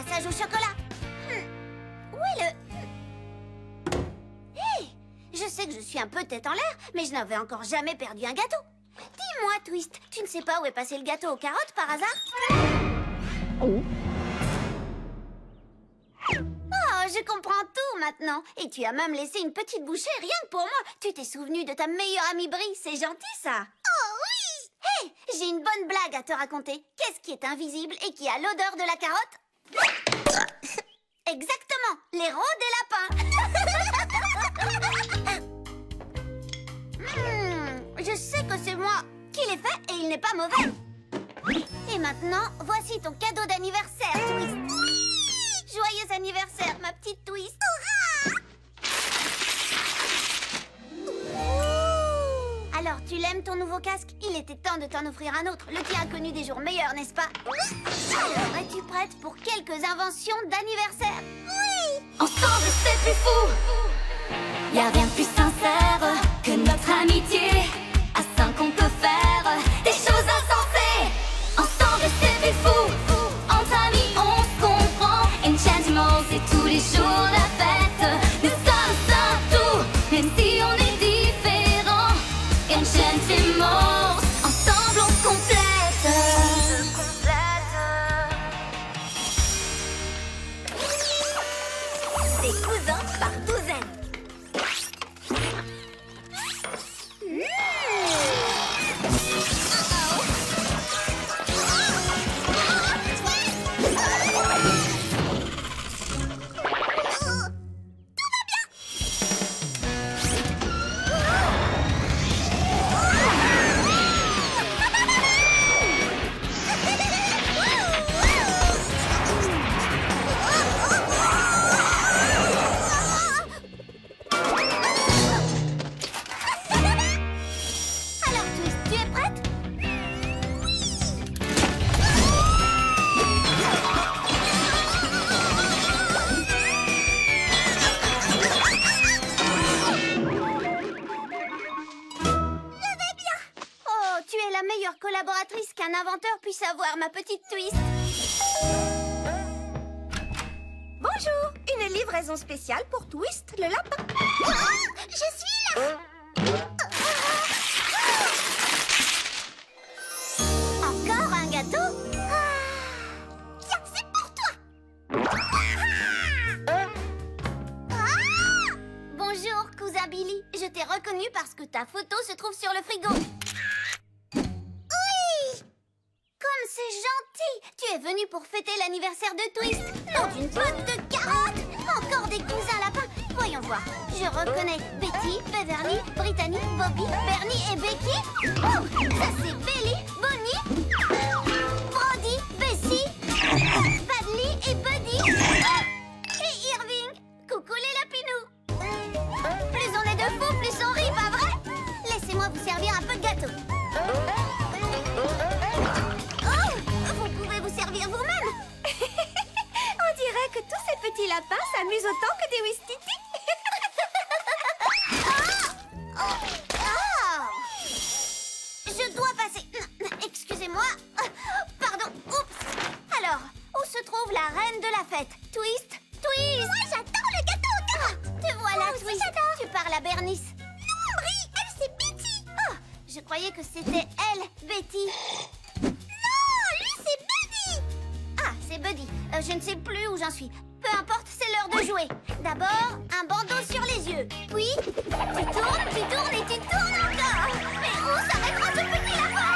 glaçage au chocolat. Où est le... Hé, je sais que je suis un peu tête en l'air, mais je n'avais encore jamais perdu un gâteau. Dis-moi, Twist, tu ne sais pas où est passé le gâteau aux carottes par hasard? Oh, je comprends tout maintenant. Et tu as même laissé une petite bouchée rien que pour moi. Tu t'es souvenu de ta meilleure amie Brie, c'est gentil ça. Oh oui! Hé, j'ai une bonne blague à te raconter. Qu'est-ce qui est invisible et qui a l'odeur de la carotte? Exactement, les rots des lapins. Je sais que c'est moi qui l'ai fait et il n'est pas mauvais. Et maintenant, voici ton cadeau d'anniversaire, Twist. Joyeux anniversaire, ma petite Twist. Hurrah! Alors, tu l'aimes ton nouveau casque? Il était temps de t'en offrir un autre. Le tien a connu des jours meilleurs, n'est-ce pas? Alors, es-tu prête pour quelques inventions d'anniversaire? Oui! Ensemble, c'est plus fou. Y'a rien de plus sincère que notre amitié. À 5, on peut faire des choses insensées. Ensemble, c'est plus fou. Entre amis, on se comprend. Enchantimals, c'est tous les jours la fête. Nous sommes un tout, même si on est différents. Enchantimals, ensemble, on se complète. Des cousins par douzaines. Alors, Twist, tu es prête? Oh, tu es la meilleure collaboratrice qu'un inventeur puisse avoir, ma petite Twist. Bonjour, une livraison spéciale pour Twist le lapin. Je suis là. Encore un gâteau? Tiens, c'est pour toi. Bonjour, cousin Billy. Je t'ai reconnu parce que ta photo se trouve sur le frigo. Oui! Comme c'est gentil! Tu es venu pour fêter l'anniversaire de Twist. Non, d'une botte de carottes! Encore des cousins lapins. Voyons voir. Je reconnais Betty, Beverly, Brittany, Bobby, Bernie et Becky. Oh, ça c'est Belly, Bonnie, Brody, Bessie, Badly et Buddy. Et Irving. Coucou les lapinous. Plus on est de fous, plus on rit, pas vrai? Laissez-moi vous servir un peu de gâteau. Oh, vous pouvez vous servir vous-même. On dirait que tous ces petits lapins s'amusent autant que des Wistiti. Je dois passer. Excusez-moi. Pardon. Oups. Alors, où se trouve la reine de la fête? Twist? Twist! Moi, j'adore le gâteau aux carottes. Te voilà, Twist. Tu parles à Bernice. Non, Brie, elle, c'est Betty. Oh, je croyais que c'était elle, Betty. Non, lui, c'est Buddy. Ah, c'est Buddy. Je ne sais plus où j'en suis. Peu importe, c'est l'heure de jouer. D'abord, un bandeau sur les yeux. Puis, tu tournes et tu tournes encore. Mais où s'arrêtera ce petit lapin?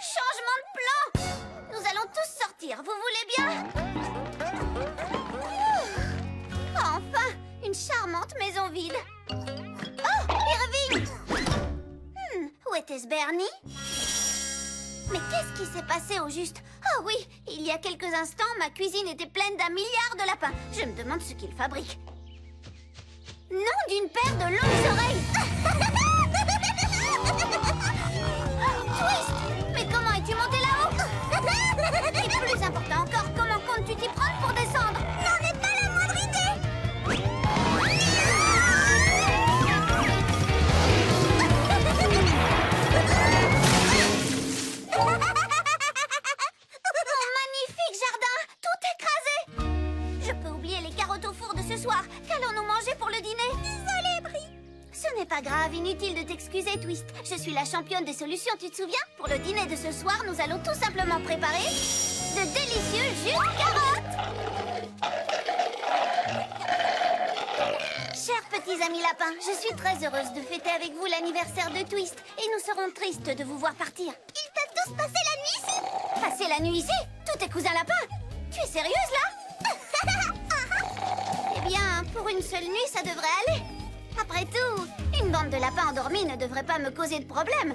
Changement de plan. Nous allons tous sortir. Vous voulez bien? Enfin, une charmante maison vide. Oh, Irving! Où était-ce Bernie? Mais qu'est-ce qui s'est passé au juste? Oh oui, il y a quelques instants, ma cuisine était pleine d'un milliard de lapins. Je me demande ce qu'ils fabriquent. Non, d'une paire de longues oreilles. Twist! Mais comment es-tu monté là-haut? Et plus important encore, comment comptes-tu t'y prendre pour descendre? N'en ai pas la moindre idée. soir. Qu'allons-nous manger pour le dîner? Désolée, Brie. Ce n'est pas grave, inutile de t'excuser, Twist. Je suis la championne des solutions, tu te souviens? Pour le dîner de ce soir, nous allons tout simplement préparer de délicieux jus de carottes. Chers petits amis lapins, je suis très heureuse de fêter avec vous l'anniversaire de Twist. Et nous serons tristes de vous voir partir. Ils peuvent tous passer la nuit ici? Passer la nuit ici? Tous tes cousins lapins? Tu es sérieuse, là? Eh bien, pour une seule nuit, ça devrait aller. Après tout, une bande de lapins endormis ne devrait pas me causer de problème.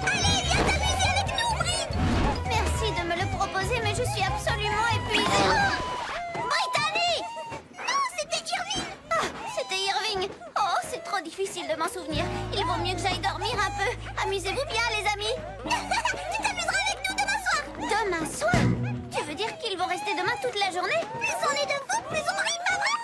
Allez, viens t'amuser avec nous, Brie! Merci de me le proposer, mais je suis absolument épuisée. Oh! Brittany! Non, c'était Irving! Ah, c'était Irving! Oh, c'est trop difficile de m'en souvenir. Il vaut mieux que j'aille dormir un peu. Amusez-vous bien, les amis. Tu t'amuseras avec nous demain soir! Demain soir? Tu veux dire qu'ils vont rester demain toute la journée? Plus on est de fous, plus on rit, pas vrai?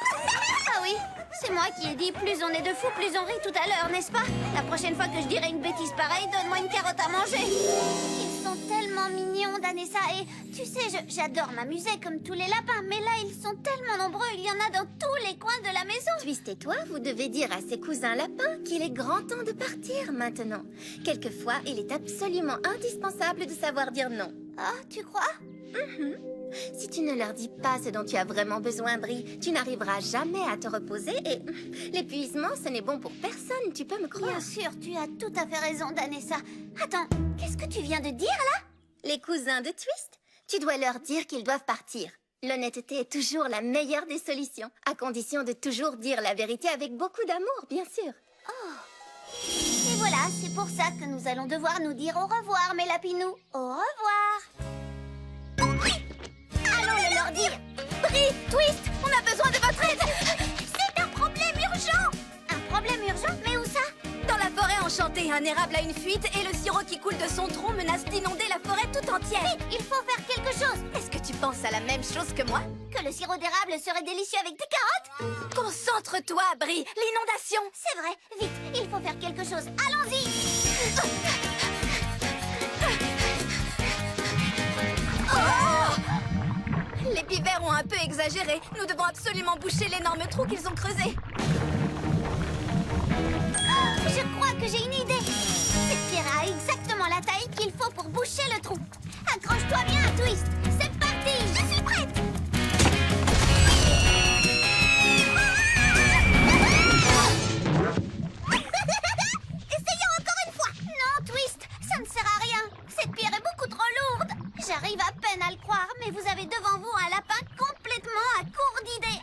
Ah oui, c'est moi qui ai dit plus on est de fous, plus on rit tout à l'heure, n'est-ce pas? La prochaine fois que je dirai une bêtise pareille, donne-moi une carotte à manger. Ils sont tellement mignons, Danessa, et tu sais, j'adore m'amuser comme tous les lapins, mais là, ils sont tellement nombreux, il y en a dans tous les coins de la maison. Twist et toi, vous devez dire à ses cousins lapins qu'il est grand temps de partir maintenant. Quelquefois, il est absolument indispensable de savoir dire non. Ah, tu crois? Si tu ne leur dis pas ce dont tu as vraiment besoin, Brie, tu n'arriveras jamais à te reposer et l'épuisement, ce n'est bon pour personne, tu peux me croire. Bien sûr, tu as tout à fait raison, Danessa. Attends, qu'est-ce que tu viens de dire, là? Les cousins de Twist, tu dois leur dire qu'ils doivent partir. L'honnêteté est toujours la meilleure des solutions, à condition de toujours dire la vérité avec beaucoup d'amour, bien sûr. Et voilà, c'est pour ça que nous allons devoir nous dire au revoir, mes lapinous. Au revoir. Allons le leur dire. Brie, Twist, on a besoin de votre aide. C'est un problème urgent. Un problème urgent? Mais où ça? Dans la forêt enchantée, un érable a une fuite et le sirop qui coule de son tronc menace d'inonder la forêt tout entière. Vite, il faut faire quelque chose. Est-ce que tu penses à la même chose que moi? Que le sirop d'érable serait délicieux avec des carottes? Concentre-toi, Brie. L'inondation. C'est vrai, vite, il faut faire quelque chose. Allons-y. Les pivers ont un peu exagéré. Nous devons absolument boucher l'énorme trou qu'ils ont creusé. Je crois que j'ai une idée. Cette pierre a exactement la taille qu'il faut pour boucher le trou. Accroche-toi bien, Twist. C'est parti. Je suis prête. Essayons encore une fois. Non, Twist, ça ne sert à rien. Cette pierre est beaucoup trop lourde. J'arrive à peine à le croire, mais vous avez devant vous un lapin complètement à court d'idées.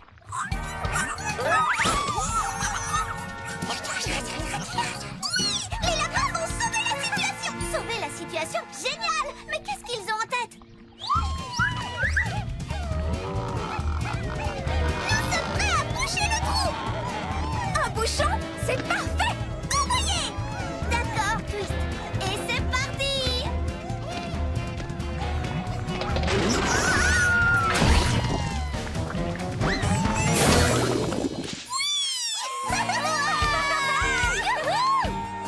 Les lapins vont sauver la situation. Sauver la situation? Génial! Mais qu'est-ce qu'ils ont en tête? Nous sommes prêts à boucher le trou. Un bouchon? C'est parfait! Envoyez! D'accord, Twist. Et c'est parti! Youhou!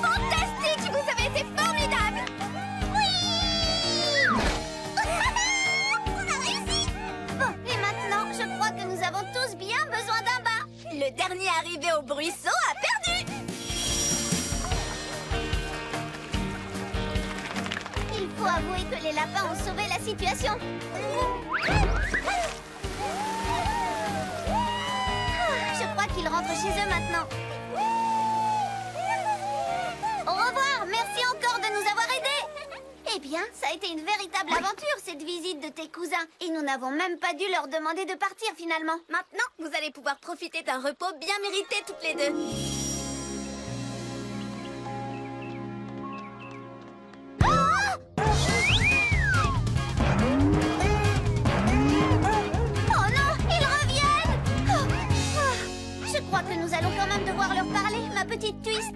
Fantastique! Vous avez été formidable! Oui! On a réussi! Bon, et maintenant, je crois que nous avons tous bien besoin d'un bain. Le dernier arrivé au bruisseau a perdu! Il faut avouer que les lapins ont sauvé la situation. Je crois qu'ils rentrent chez eux maintenant. Au revoir, merci encore de nous avoir aidés. Eh bien, ça a été une véritable aventure, cette visite de tes cousins. Et nous n'avons même pas dû leur demander de partir, finalement. Maintenant, vous allez pouvoir profiter d'un repos bien mérité toutes les deux. Oh non, ils reviennent! Je crois que nous allons quand même devoir leur parler, ma petite Twist.